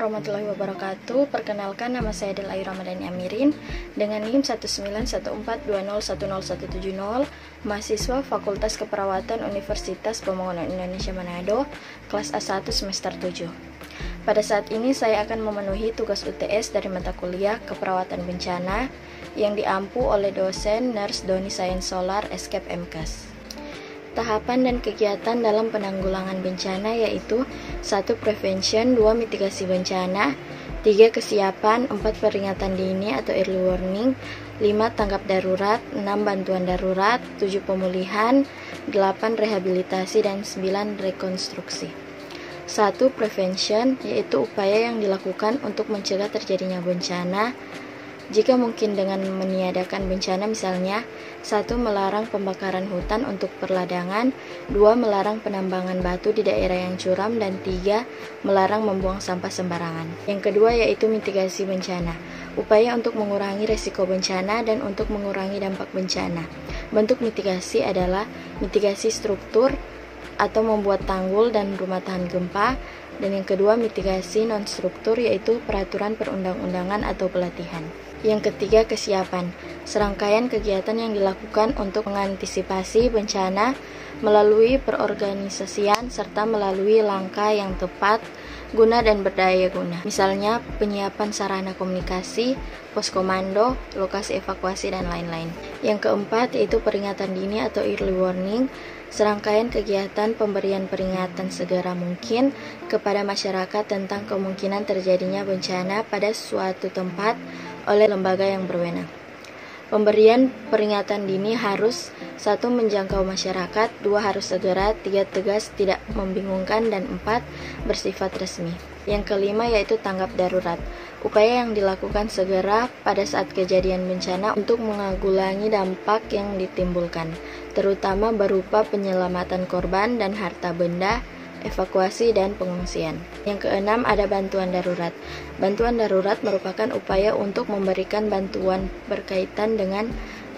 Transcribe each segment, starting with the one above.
warahmatullahi wabarakatuh. Perkenalkan, nama saya Del Ayu Ramadhani Amirin dengan NIM 19142010170, mahasiswa Fakultas Keperawatan Universitas Pembangunan Indonesia Manado, kelas A1 semester 7. Pada saat ini saya akan memenuhi tugas UTS dari mata kuliah Keperawatan Bencana yang diampu oleh dosen Nurse Doni Sains Solar Escape MKAS. Tahapan dan kegiatan dalam penanggulangan bencana yaitu 1. Prevention, 2. Mitigasi bencana, 3. Kesiapan, 4. Peringatan dini atau early warning, 5. Tanggap darurat, 6. Bantuan darurat, 7. Pemulihan, 8. Rehabilitasi, dan 9. Rekonstruksi. 1. Prevention, yaitu upaya yang dilakukan untuk mencegah terjadinya bencana jika mungkin dengan meniadakan bencana, misalnya 1. Melarang pembakaran hutan untuk perladangan, 2. Melarang penambangan batu di daerah yang curam, dan 3. Melarang membuang sampah sembarangan. Yang kedua yaitu mitigasi bencana, upaya untuk mengurangi resiko bencana dan untuk mengurangi dampak bencana. Bentuk mitigasi adalah mitigasi struktur atau membuat tanggul dan rumah tahan gempa, dan yang kedua mitigasi non-struktur yaitu peraturan perundang-undangan atau pelatihan. Yang ketiga, kesiapan, serangkaian kegiatan yang dilakukan untuk mengantisipasi bencana melalui perorganisasian serta melalui langkah yang tepat, guna dan berdaya guna. Misalnya penyiapan sarana komunikasi, pos komando, lokasi evakuasi, dan lain-lain. Yang keempat yaitu peringatan dini atau early warning, serangkaian kegiatan pemberian peringatan segera mungkin kepada masyarakat tentang kemungkinan terjadinya bencana pada suatu tempat oleh lembaga yang berwenang. Pemberian peringatan dini harus 1. Menjangkau masyarakat, 2. Harus segera, 3. Tegas, tidak membingungkan, dan 4. Bersifat resmi. Yang kelima yaitu tanggap darurat, upaya yang dilakukan segera pada saat kejadian bencana untuk menanggulangi dampak yang ditimbulkan, terutama berupa penyelamatan korban dan harta benda, evakuasi, dan pengungsian. Yang keenam ada bantuan darurat. Bantuan darurat merupakan upaya untuk memberikan bantuan berkaitan dengan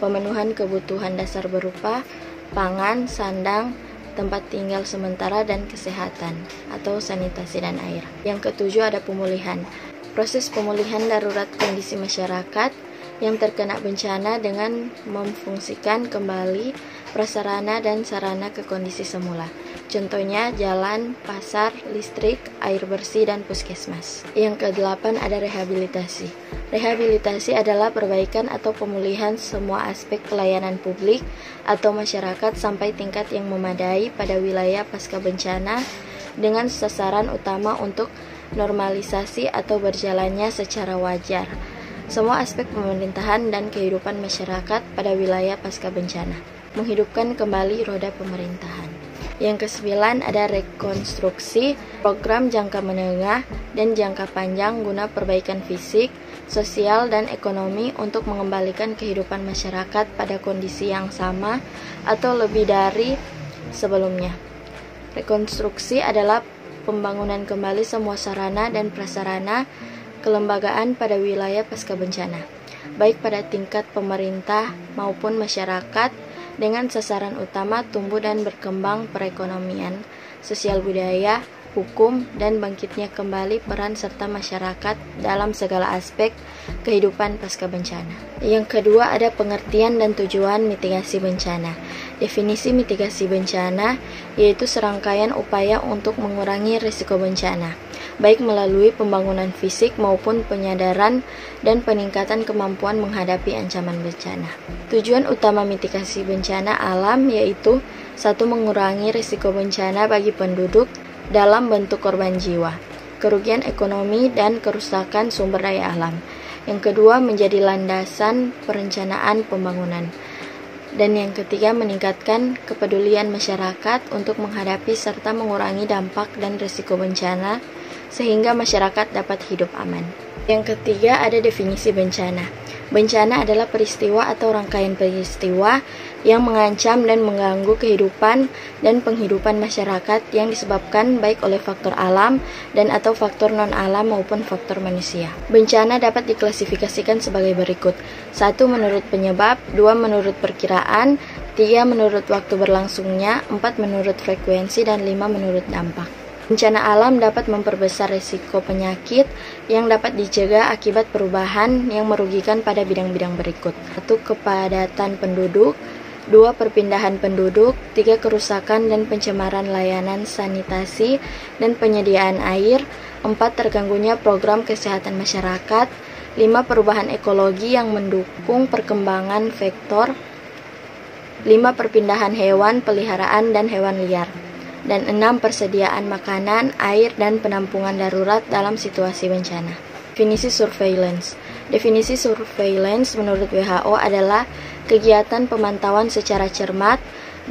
pemenuhan kebutuhan dasar berupa pangan, sandang, tempat tinggal sementara, dan kesehatan atau sanitasi dan air. Yang ketujuh ada pemulihan. Proses pemulihan darurat kondisi masyarakat yang terkena bencana dengan memfungsikan kembali prasarana dan sarana ke kondisi semula. Contohnya jalan, pasar, listrik, air bersih, dan puskesmas. Yang kedelapan ada rehabilitasi. Rehabilitasi adalah perbaikan atau pemulihan semua aspek pelayanan publik atau masyarakat sampai tingkat yang memadai pada wilayah pasca bencana dengan sasaran utama untuk normalisasi atau berjalannya secara wajar semua aspek pemerintahan dan kehidupan masyarakat pada wilayah pasca bencana, menghidupkan kembali roda pemerintahan. Yang kesembilan ada rekonstruksi, program jangka menengah dan jangka panjang guna perbaikan fisik, sosial, dan ekonomi untuk mengembalikan kehidupan masyarakat pada kondisi yang sama atau lebih dari sebelumnya. Rekonstruksi adalah pembangunan kembali semua sarana dan prasarana kelembagaan pada wilayah pasca bencana, baik pada tingkat pemerintah maupun masyarakat, dengan sasaran utama tumbuh dan berkembang perekonomian, sosial budaya, hukum, dan bangkitnya kembali peran serta masyarakat dalam segala aspek kehidupan pasca bencana. Yang kedua ada pengertian dan tujuan mitigasi bencana. Definisi mitigasi bencana yaitu serangkaian upaya untuk mengurangi risiko bencana, baik melalui pembangunan fisik maupun penyadaran dan peningkatan kemampuan menghadapi ancaman bencana. Tujuan utama mitigasi bencana alam yaitu 1. Mengurangi risiko bencana bagi penduduk dalam bentuk korban jiwa, kerugian ekonomi, dan kerusakan sumber daya alam. Yang kedua menjadi landasan perencanaan pembangunan. Dan yang ketiga meningkatkan kepedulian masyarakat untuk menghadapi serta mengurangi dampak dan risiko bencana sehingga masyarakat dapat hidup aman. Yang ketiga ada definisi bencana. Bencana adalah peristiwa atau rangkaian peristiwa yang mengancam dan mengganggu kehidupan dan penghidupan masyarakat yang disebabkan baik oleh faktor alam dan atau faktor non-alam maupun faktor manusia. Bencana dapat diklasifikasikan sebagai berikut. 1. Menurut penyebab, 2. Menurut perkiraan, 3. Menurut waktu berlangsungnya, 4. Menurut frekuensi, dan 5. Menurut dampak. Bencana alam dapat memperbesar risiko penyakit yang dapat dicegah akibat perubahan yang merugikan pada bidang-bidang berikut. 1. Kepadatan penduduk. 2. Perpindahan penduduk. 3. Kerusakan dan pencemaran layanan sanitasi dan penyediaan air. 4. Terganggunya program kesehatan masyarakat. 5. Perubahan ekologi yang mendukung perkembangan vektor. 5. Perpindahan hewan peliharaan dan hewan liar. Dan 6. Persediaan makanan, air, dan penampungan darurat dalam situasi bencana. Definisi surveillance. Definisi surveillance menurut WHO adalah kegiatan pemantauan secara cermat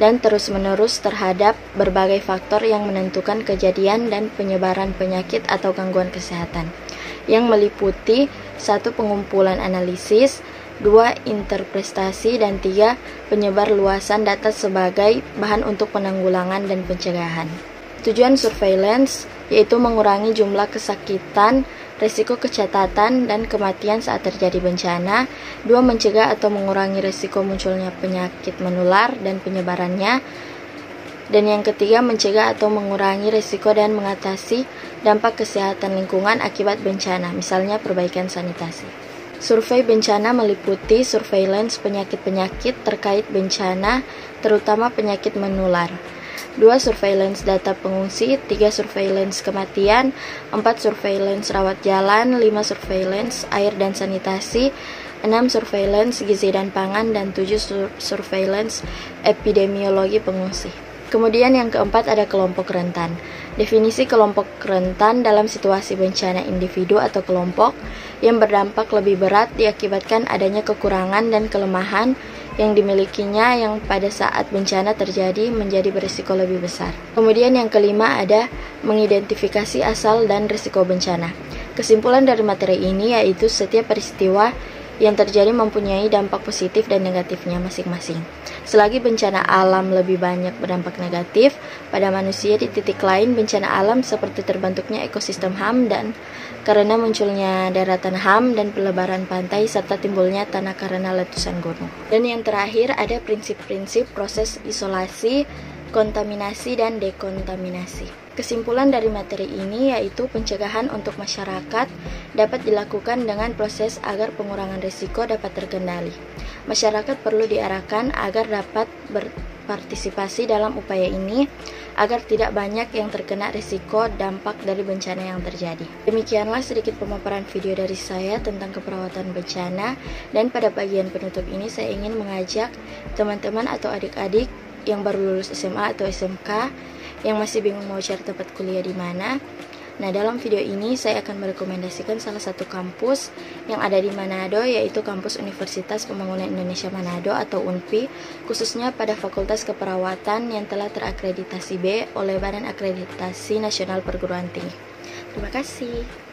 dan terus-menerus terhadap berbagai faktor yang menentukan kejadian dan penyebaran penyakit atau gangguan kesehatan, yang meliputi 1. Pengumpulan analisis, 2. Interpretasi, dan 3. Penyebar luasan data sebagai bahan untuk penanggulangan dan pencegahan. Tujuan surveillance yaitu mengurangi jumlah kesakitan, risiko kecacatan, dan kematian saat terjadi bencana. 2. Mencegah atau mengurangi risiko munculnya penyakit menular dan penyebarannya. Dan yang ketiga, mencegah atau mengurangi risiko dan mengatasi dampak kesehatan lingkungan akibat bencana, misalnya perbaikan sanitasi. Survei bencana meliputi surveillance penyakit-penyakit terkait bencana, terutama penyakit menular. 2. Surveillance data pengungsi. 3. Surveillance kematian. 4. Surveillance rawat jalan. 5. Surveillance air dan sanitasi. 6. Surveillance gizi dan pangan. Dan 7. Surveillance epidemiologi pengungsi. Kemudian yang keempat ada kelompok rentan. Definisi kelompok rentan dalam situasi bencana individu atau kelompok yang berdampak lebih berat diakibatkan adanya kekurangan dan kelemahan yang dimilikinya yang pada saat bencana terjadi menjadi berisiko lebih besar. Kemudian yang kelima ada mengidentifikasi asal dan risiko bencana. Kesimpulan dari materi ini yaitu setiap peristiwa yang terjadi mempunyai dampak positif dan negatifnya masing-masing. Selagi bencana alam lebih banyak berdampak negatif pada manusia, di titik lain bencana alam seperti terbentuknya ekosistem HAM dan karena munculnya daratan HAM dan pelebaran pantai serta timbulnya tanah karena letusan gunung. Dan yang terakhir ada prinsip-prinsip proses isolasi, kontaminasi, dan dekontaminasi. Kesimpulan dari materi ini yaitu pencegahan untuk masyarakat dapat dilakukan dengan proses agar pengurangan risiko dapat terkendali. Masyarakat perlu diarahkan agar dapat berpartisipasi dalam upaya ini agar tidak banyak yang terkena risiko dampak dari bencana yang terjadi. Demikianlah sedikit pemaparan video dari saya tentang keperawatan bencana, dan pada bagian penutup ini saya ingin mengajak teman-teman atau adik-adik yang baru lulus SMA atau SMK yang masih bingung mau cari tempat kuliah di mana. Nah, dalam video ini saya akan merekomendasikan salah satu kampus yang ada di Manado, yaitu kampus Universitas Pembangunan Indonesia Manado atau UNPI, khususnya pada Fakultas Keperawatan yang telah terakreditasi B oleh Badan Akreditasi Nasional Perguruan Tinggi. Terima kasih.